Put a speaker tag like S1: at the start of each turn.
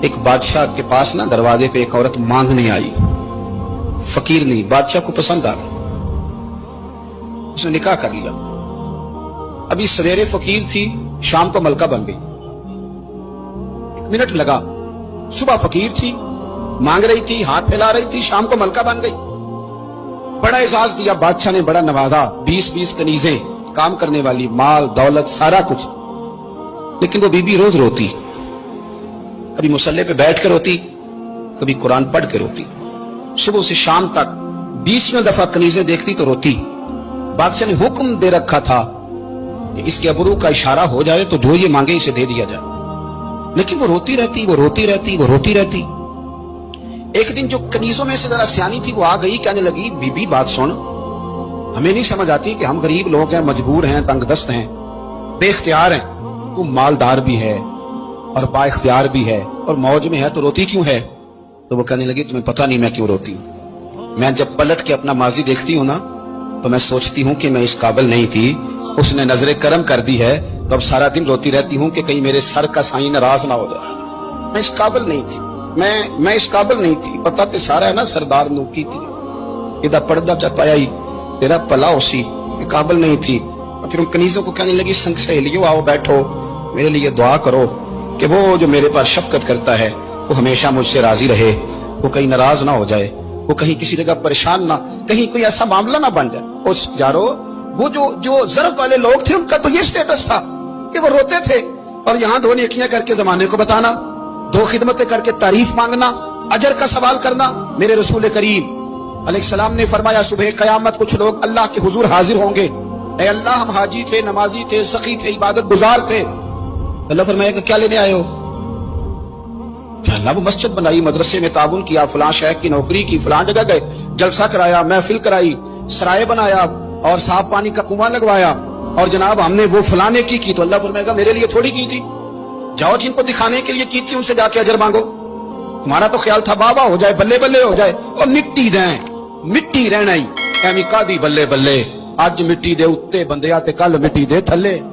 S1: एक बादशाह के पास ना दरवाजे पे एक औरत मांगने आई, फकीर नहीं, बादशाह को पसंद आ गई, उसने निकाह कर लिया। अभी सवेरे फकीर थी, शाम को मलका बन गई। 1 मिनट लगा, सुबह फकीर थी, मांग रही थी, हाथ फैला रही थी, शाम को मलका बन गई। बड़ा एजाज दिया बादशाह ने, बड़ा नवाजा, 20-20 कनीजें, काम करने वाली, माल दौलत सारा कुछ। लेकिन वो बीबी रोज रोती, कभी मुसल्ले पे बैठ कर रोती, कभी कुरान पढ़ के रोती। सुबह से शाम तक 20वें दफा कनीजें देखती तो रोती। बादशाह ने हुक्म दे रखा था कि इसके अबरू का इशारा हो जाए तो जो ये मांगे इसे दे दिया जाए, लेकिन वो रोती रहती, वो रोती रहती, वो रोती रहती। एक दिन जो कनीजों में से जरा सियानी थी वो आ गई, कहने लगी, बीबी बात सुन, हमें नहीं समझ आती कि हम गरीब लोग हैं, मजबूर हैं, तंगदस्त हैं, बेख्तियार हैं, तू मालदार भी है और बाइख्तियार भी है और मौज में है, तो रोती क्यों है? तो वो कहने लगी, तुम्हें पता नहीं मैं क्यों रोती हूं। मैं जब पलट के अपना माजी देखती हूं ना, तो मैं सोचती हूं कि मैं इस काबिल नहीं थी, उसने नजरे करम कर दी है, तो अब सारा दिन रोती रहती हूं कि कहीं मेरे सर का साईं नाराज ना हो जाए। मैं इस काबिल नहीं थी, मैं इस काबिल नहीं थी, पता ते सारा है ना सरदार नू की थी, इदा पर्दा चपाया ही तेरा भला उसी, काबिल नहीं थी। और फिर उन कनीजों को कहने लगी, संग सहेलियों आओ बैठो, मेरे लिए दुआ करो कि वो जो मेरे पर शफकत करता है वो हमेशा मुझसे राजी रहे, वो कहीं नाराज ना हो जाए, वो कहीं किसी जगह परेशान ना, कहीं कोई ऐसा मामला ना बन जाए। उस यारो वो जो ज़र्फ वाले लोग थे उनका तो ये स्टेटस था कि वो रोते थे, और यहाँ 2 नेकियां करके जमाने को बताना, 2 खिदमतें करके तारीफ मांगना, अजर का सवाल करना। मेरे रसूल करीम अलैहिस्सलाम ने फरमाया, सुबह कयामत कुछ लोग अल्लाह के हुजूर हाजिर होंगे, ऐ अल्लाह हम हाजी थे, नमाजी थे, सखी थे, इबादत गुजार थे। अल्लाह फरमाया कि क्या लेने आए हो? अल्लाह वो मस्जिद बनाई, मदरसे में ताउन किया, फलां शेख की नौकरी की, फलां जगह गए, जलसा कराया, महफिल कराई, सराय बनाया और साफ पानी का कुआं लगवाया, और जनाब हमने वो फलाने की। तो अल्लाह फरमाएगा, मेरे लिए थोड़ी की थी, जाओ जिनको दिखाने के लिए की थी उनसे जाके अजर मांगो। तुम्हारा तो ख्याल था बाबा हो जाए, बल्ले बल्ले हो जाए, और मिट्टी दें, मिट्टी रहना ही एवं कादी बल्ले बल्ले, अज मिट्टी दे उत्ते बंदिया ते कल मिट्टी दे थल्ले।